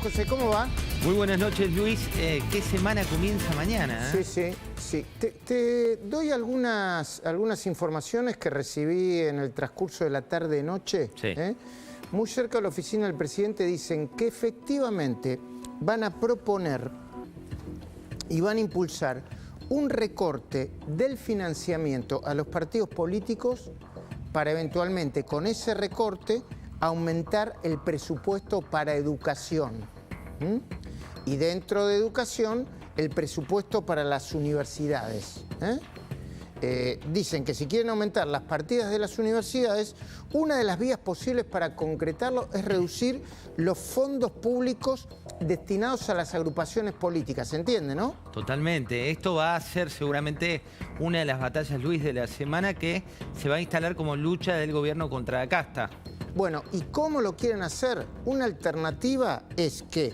José, ¿cómo va? Muy buenas noches, Luis. ¿Qué semana comienza mañana? Sí. Te doy algunas informaciones que recibí en el transcurso de la tarde-noche. Sí. Muy cerca de la oficina del presidente dicen que efectivamente van a proponer y van a impulsar un recorte del financiamiento a los partidos políticos para eventualmente con ese recorte aumentar el presupuesto para educación. Y dentro de educación, el presupuesto para las universidades. Dicen que si quieren aumentar las partidas de las universidades, una de las vías posibles para concretarlo es reducir los fondos públicos destinados a las agrupaciones políticas. ¿Se entiende, no? Totalmente. Esto va a ser seguramente una de las batallas, Luis, de la semana que se va a instalar como lucha del gobierno contra la casta. Bueno, ¿y cómo lo quieren hacer? Una alternativa es que,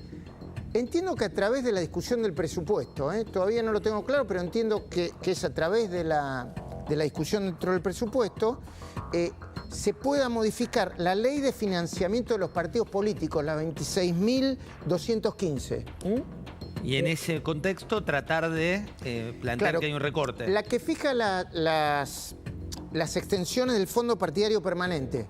entiendo que a través de la discusión del presupuesto, todavía no lo tengo claro, pero entiendo que es a través de la discusión dentro del presupuesto, se pueda modificar la ley de financiamiento de los partidos políticos, la 26.215. Y en ese contexto tratar de plantear que hay un recorte. La que fija las extensiones del fondo partidario permanente.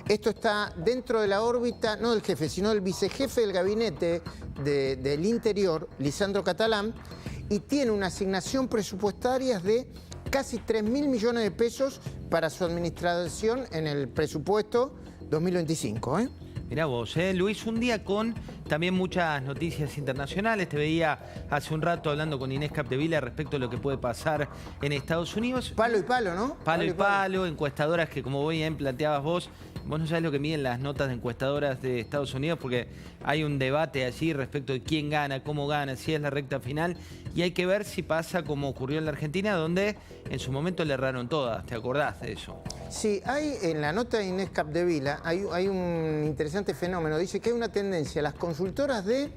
Esto está dentro de la órbita, no del jefe, sino del vicejefe del gabinete del Interior, Lisandro Catalán, y tiene una asignación presupuestaria de casi 3.000 millones de pesos para su administración en el presupuesto 2025. Mirá vos, Luis, un día con también muchas noticias internacionales. Te veía hace un rato hablando con Inés Capdevila respecto a lo que puede pasar en Estados Unidos. Palo y palo, ¿no? Palo y palo, encuestadoras que, como bien planteabas vos no sabés lo que miden las notas de encuestadoras de Estados Unidos, porque hay un debate allí respecto de quién gana, cómo gana, si es la recta final, y hay que ver si pasa como ocurrió en la Argentina, donde en su momento le erraron todas. ¿Te acordás de eso? Sí, hay en la nota de Inés Capdevila hay un interesante fenómeno. Dice que hay una tendencia a las consultoras de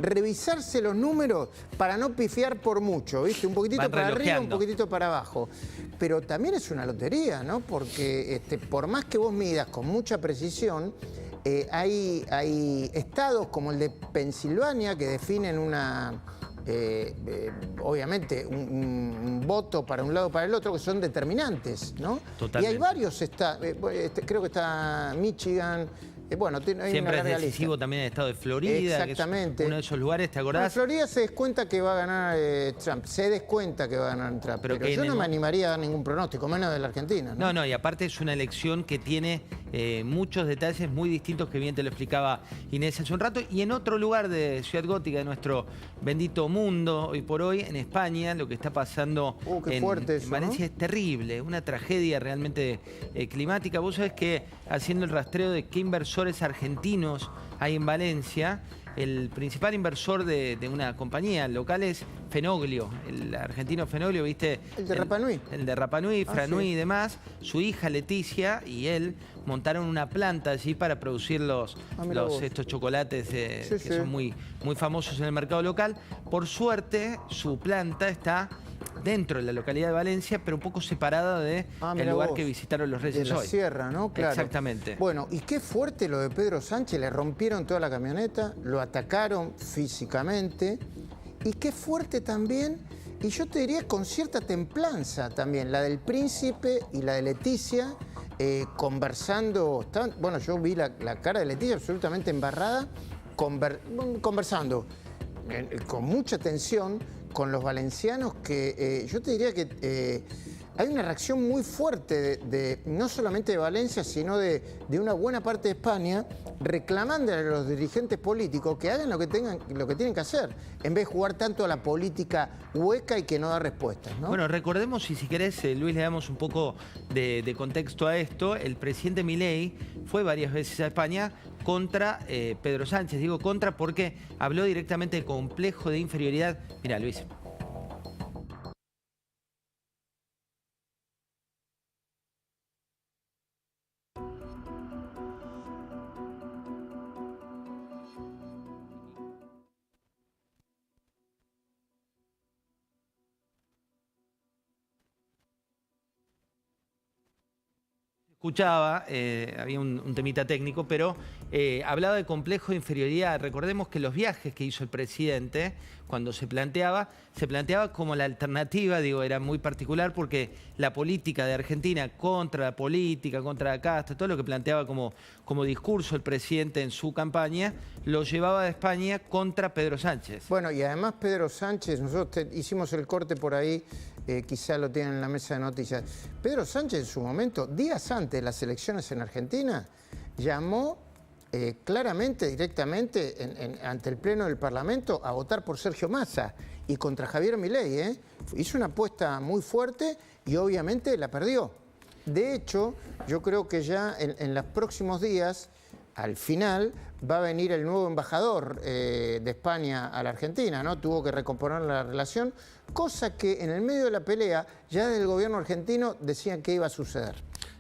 revisarse los números para no pifiar por mucho, ¿viste? Un poquitito para arriba, un poquitito para abajo. Pero también es una lotería, ¿no? Porque por más que vos midas con mucha precisión, hay estados como el de Pensilvania que definen obviamente un voto para un lado o para el otro, que son determinantes, ¿no? Totalmente. Y hay varios estados, creo que está Michigan. Bueno, hay siempre una es decisivo lista. También el estado de Florida, exactamente, que es uno de esos lugares, ¿te acordás? Bueno, Florida se descuenta que va a ganar Trump, se descuenta que va a ganar Trump, pero yo no me animaría a dar ningún pronóstico, menos de la Argentina, ¿no? No, y aparte es una elección que tiene muchos detalles muy distintos, que bien te lo explicaba Inés hace un rato. Y en otro lugar de Ciudad Gótica, de nuestro bendito mundo, hoy por hoy, en España, lo que está pasando qué fuerte eso, en Valencia, ¿no? es terrible, una tragedia realmente climática. Vos sabés que, haciendo el rastreo de qué inversores argentinos hay en Valencia, el principal inversor de una compañía local es Fenoglio, el argentino Fenoglio, ¿viste? El de Rapa Nui. El de Rapa Nui, Franui sí. y demás. Su hija Leticia y él montaron una planta allí para producir estos chocolates que son muy famosos en el mercado local. Por suerte, su planta está dentro de la localidad de Valencia, pero un poco separada del lugar que visitaron los Reyes de la hoy. sierra, ¿no? Claro. Exactamente. Bueno, y qué fuerte lo de Pedro Sánchez, le rompieron toda la camioneta, lo atacaron físicamente, y qué fuerte también, y yo te diría con cierta templanza también, la del príncipe y la de Leticia, conversando, bueno, yo vi la cara de Leticia absolutamente embarrada, conversando con mucha tensión con los valencianos, que yo te diría que hay una reacción muy fuerte no solamente de Valencia, sino de una buena parte de España, reclamando a los dirigentes políticos que hagan lo que tienen que hacer, en vez de jugar tanto a la política hueca y que no da respuestas, ¿no? Bueno, recordemos, y si querés, Luis, le damos un poco de contexto a esto. El presidente Milei fue varias veces a España contra Pedro Sánchez. Digo contra porque habló directamente del complejo de inferioridad. Mirá, Luis. escuchaba, había un temita técnico, pero hablaba de complejo de inferioridad. Recordemos que los viajes que hizo el presidente, cuando se planteaba como la alternativa, digo, era muy particular porque la política de Argentina contra la política, contra la casta, todo lo que planteaba como discurso el presidente en su campaña, lo llevaba de España contra Pedro Sánchez. Bueno, y además Pedro Sánchez, nosotros hicimos el corte por ahí, quizá lo tienen en la mesa de noticias. Pedro Sánchez en su momento, días antes de las elecciones en Argentina, llamó claramente, directamente, ante el Pleno del Parlamento a votar por Sergio Massa y contra Javier Milei. Hizo una apuesta muy fuerte y obviamente la perdió. De hecho, yo creo que ya en los próximos días, al final, va a venir el nuevo embajador de España a la Argentina, ¿no? Tuvo que recomponer la relación, cosa que en el medio de la pelea, ya desde el gobierno argentino decían que iba a suceder.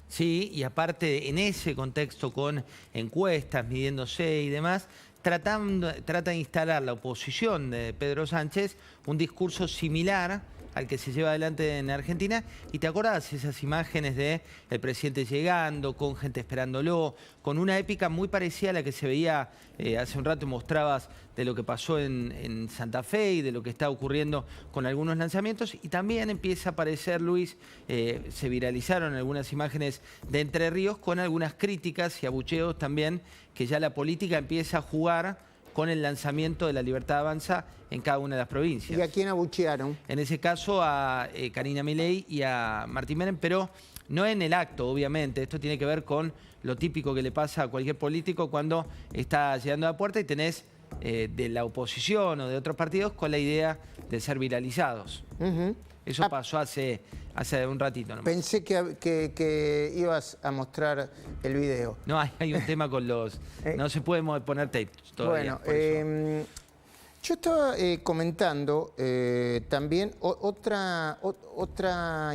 Sí, y aparte en ese contexto con encuestas, midiéndose y demás, trata de instalar la oposición de Pedro Sánchez un discurso similar al que se lleva adelante en Argentina. ¿Y te acordás esas imágenes de el presidente llegando, con gente esperándolo, con una épica muy parecida a la que se veía hace un rato, mostrabas de lo que pasó en Santa Fe y de lo que está ocurriendo con algunos lanzamientos? Y también empieza a aparecer, Luis, se viralizaron algunas imágenes de Entre Ríos con algunas críticas y abucheos también, que ya la política empieza a jugar con el lanzamiento de La Libertad Avanza en cada una de las provincias. ¿Y a quién abuchearon? En ese caso a Karina Milei y a Martín Menem, pero no en el acto, obviamente. Esto tiene que ver con lo típico que le pasa a cualquier político cuando está llegando a la puerta y tenés de la oposición o de otros partidos con la idea de ser viralizados. Eso pasó hace un ratito nomás. Pensé que ibas a mostrar el video. No, hay un tema con los... No se puede poner tape todavía. Bueno, yo estaba comentando también otra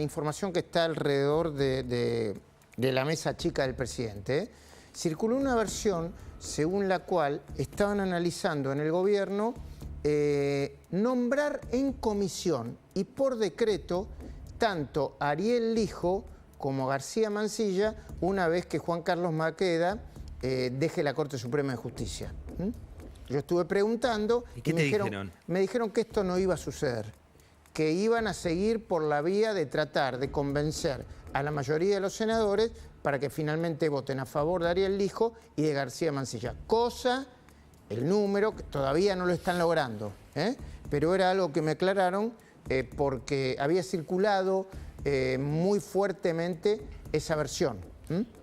información que está alrededor de la mesa chica del presidente. Circuló una versión según la cual estaban analizando en el gobierno nombrar en comisión y por decreto tanto a Ariel Lijo como a García Mansilla una vez que Juan Carlos Maqueda deje la Corte Suprema de Justicia. Yo estuve preguntando y ¿qué te dijeron? Me dijeron que esto no iba a suceder, que iban a seguir por la vía de tratar de convencer a la mayoría de los senadores para que finalmente voten a favor de Ariel Lijo y de García Mansilla. Cosa, el número, que todavía no lo están logrando, pero era algo que me aclararon porque había circulado muy fuertemente esa versión.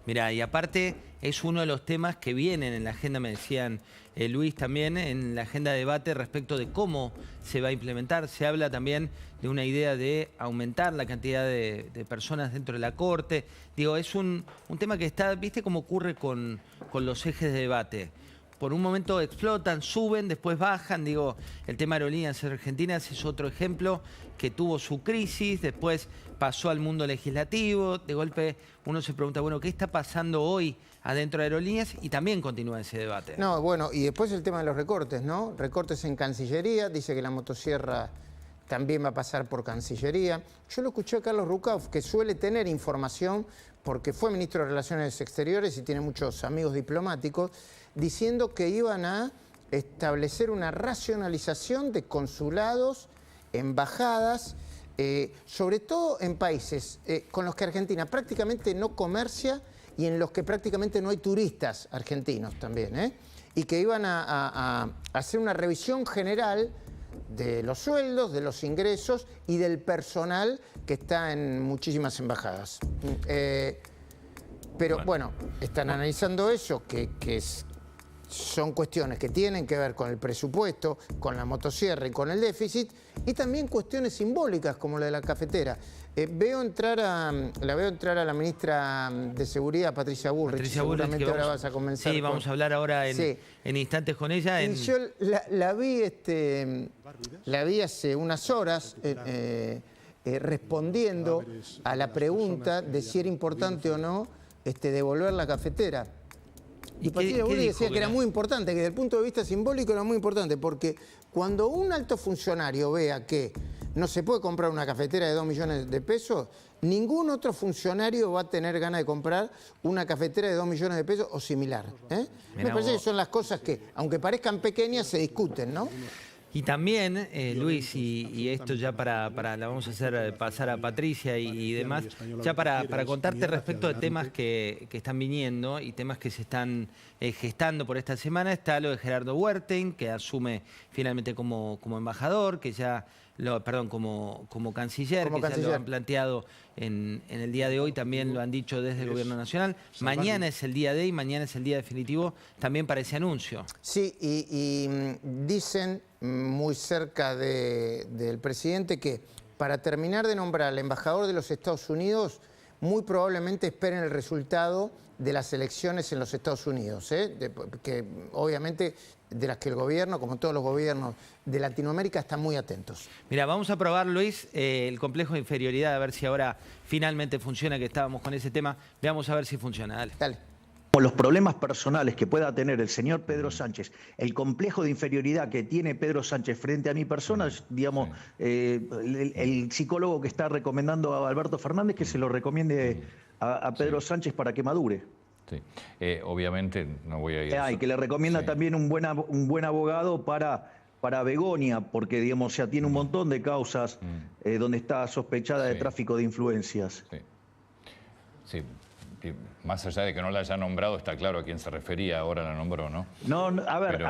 Mirá, y aparte es uno de los temas que vienen en la agenda, me decían Luis también, en la agenda de debate respecto de cómo se va a implementar. Se habla también de una idea de aumentar la cantidad de personas dentro de la Corte. Digo, es un tema que está, ¿viste cómo ocurre con los ejes de debate? Por un momento explotan, suben, después bajan. Digo, el tema aerolíneas argentinas es otro ejemplo que tuvo su crisis, después pasó al mundo legislativo. De golpe uno se pregunta, bueno, ¿qué está pasando hoy adentro de aerolíneas? Y también continúa ese debate. No, bueno, y después el tema de los recortes, ¿no? Recortes en Cancillería, dice que la motosierra también va a pasar por Cancillería. Yo lo escuché a Carlos Rucauf, que suele tener información porque fue ministro de Relaciones Exteriores y tiene muchos amigos diplomáticos, diciendo que iban a establecer una racionalización de consulados, embajadas, sobre todo en países con los que Argentina prácticamente no comercia y en los que prácticamente no hay turistas argentinos también, y que iban a hacer una revisión general de los sueldos, de los ingresos y del personal que está en muchísimas embajadas. Pero bueno, están analizando eso, son cuestiones que tienen que ver con el presupuesto, con la motosierra y con el déficit, y también cuestiones simbólicas como la de la cafetera. La veo entrar a la ministra de Seguridad, Patricia Bullrich. Seguramente ahora vas a comenzar. Sí, vamos a hablar ahora en instantes con ella. Y yo la vi hace unas horas respondiendo a la pregunta de si era importante o no devolver la cafetera. Y Patricia Bullrich decía que era muy importante, que desde el punto de vista simbólico era muy importante, porque cuando un alto funcionario vea que no se puede comprar una cafetera de 2 millones de pesos, Ningún otro funcionario va a tener ganas de comprar una cafetera de 2 millones de pesos o similar. Me parece que son las cosas que, aunque parezcan pequeñas, se discuten, ¿no? Y también, Luis, y esto ya la vamos a hacer pasar a Patricia y demás, ya para contarte respecto de temas que están viniendo y temas que se están gestando por esta semana, está lo de Gerardo Huertein, que asume finalmente como embajador, que ya como canciller, ya lo han planteado en el día de hoy, también lo han dicho desde el Gobierno Nacional. Mañana es el día D y mañana es el día definitivo también para ese anuncio. Sí, y dicen muy cerca del presidente que para terminar de nombrar al embajador de los Estados Unidos, muy probablemente esperen el resultado de las elecciones en los Estados Unidos, que obviamente de las que el gobierno, como todos los gobiernos de Latinoamérica, están muy atentos. Mira, vamos a probar, Luis, el complejo de inferioridad, a ver si ahora finalmente funciona, que estábamos con ese tema. Veamos a ver si funciona, dale. Dale. Los problemas personales que pueda tener el señor Pedro Sánchez, el complejo de inferioridad que tiene Pedro Sánchez frente a mi persona, digamos, el psicólogo que está recomendando a Alberto Fernández que se lo recomiende a Pedro Sánchez para que madure. Sí. Obviamente no voy a ir Y que le recomienda también un buen abogado para Begonia, porque digamos ya tiene un montón de causas donde está sospechada de tráfico de influencias. Sí. Más allá de que no la haya nombrado, está claro a quién se refería, ahora la nombró, ¿no? No, a ver,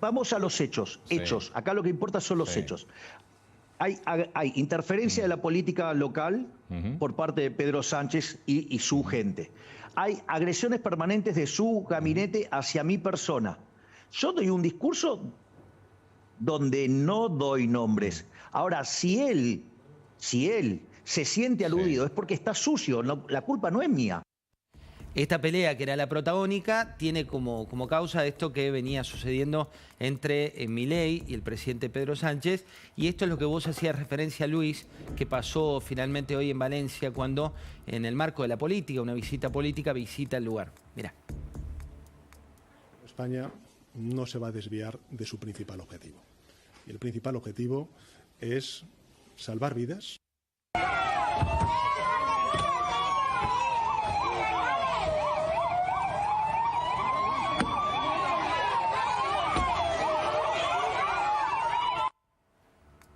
vamos a los hechos. Hechos. Acá lo que importa son los hechos. Hay interferencia de la política local por parte de Pedro Sánchez y su gente. Hay agresiones permanentes de su gabinete hacia mi persona. Yo doy un discurso donde no doy nombres. Ahora, si él se siente aludido es porque está sucio, la culpa no es mía. Esta pelea, que era la protagónica, tiene como causa esto que venía sucediendo entre Milei y el presidente Pedro Sánchez. Y esto es lo que vos hacías referencia, Luis, que pasó finalmente hoy en Valencia cuando, en el marco de la política, una visita política, visita el lugar. Mirá. España no se va a desviar de su principal objetivo. Y el principal objetivo es salvar vidas.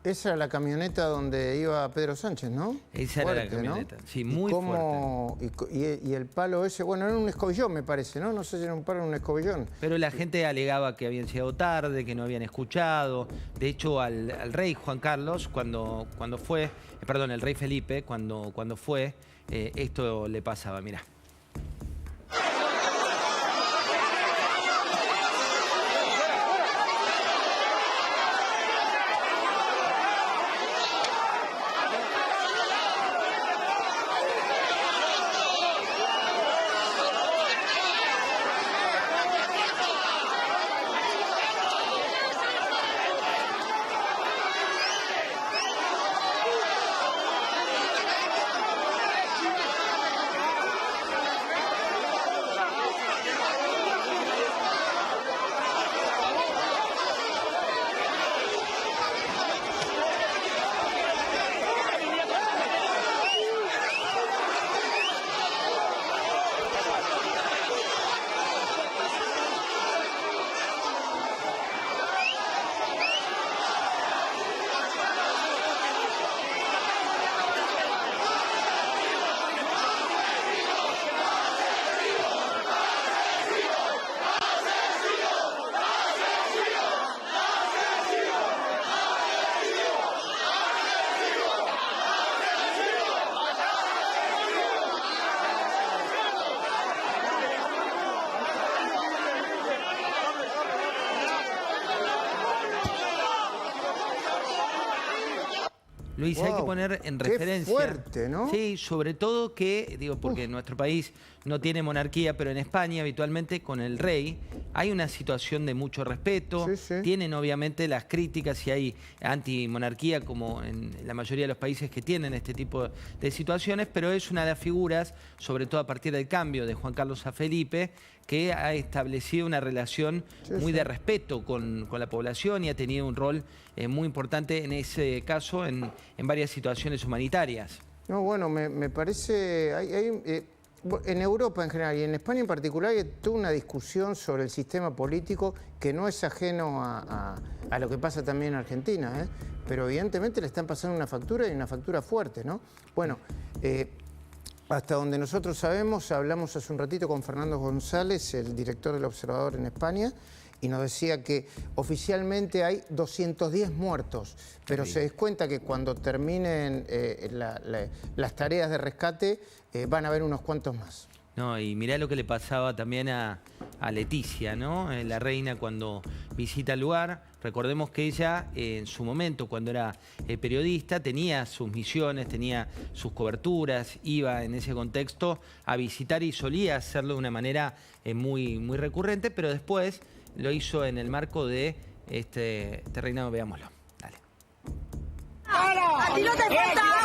Esa era la camioneta donde iba Pedro Sánchez, ¿no? Esa era la camioneta, ¿no? Sí, muy fuerte. Y el palo ese, bueno, era un escobillón, me parece, ¿no? No sé si era un palo o un escobillón. Pero la gente alegaba que habían llegado tarde, que no habían escuchado. De hecho, al rey Juan Carlos, cuando fue, perdón, el rey Felipe, cuando fue, esto le pasaba, mirá. Luis, hay que poner en referencia. Qué fuerte, ¿no? Sí, sobre todo que, porque nuestro país no tiene monarquía, pero en España habitualmente con el rey hay una situación de mucho respeto. Tienen obviamente las críticas y hay antimonarquía como en la mayoría de los países que tienen este tipo de situaciones, pero es una de las figuras, sobre todo a partir del cambio de Juan Carlos a Felipe, que ha establecido una relación muy de respeto con la población y ha tenido un rol muy importante en ese caso en varias situaciones humanitarias. No, bueno, me parece... en Europa en general y en España en particular hay toda una discusión sobre el sistema político que no es ajeno a lo que pasa también en Argentina, ¿eh? Pero evidentemente le están pasando una factura y una factura fuerte, ¿no? Bueno, hasta donde nosotros sabemos, hablamos hace un ratito con Fernando González, el director del Observador en España, y nos decía que oficialmente hay 210 muertos, pero se descuenta que cuando terminen las tareas de rescate van a haber unos cuantos más. No, y mirá lo que le pasaba también a Leticia, ¿no? La reina cuando visita el lugar. Recordemos que ella, en su momento, cuando era periodista, tenía sus misiones, tenía sus coberturas, iba en ese contexto a visitar y solía hacerlo de una manera muy recurrente, pero después lo hizo en el marco de este reinado. Veámoslo. Dale. ¡A ti no te falta agua!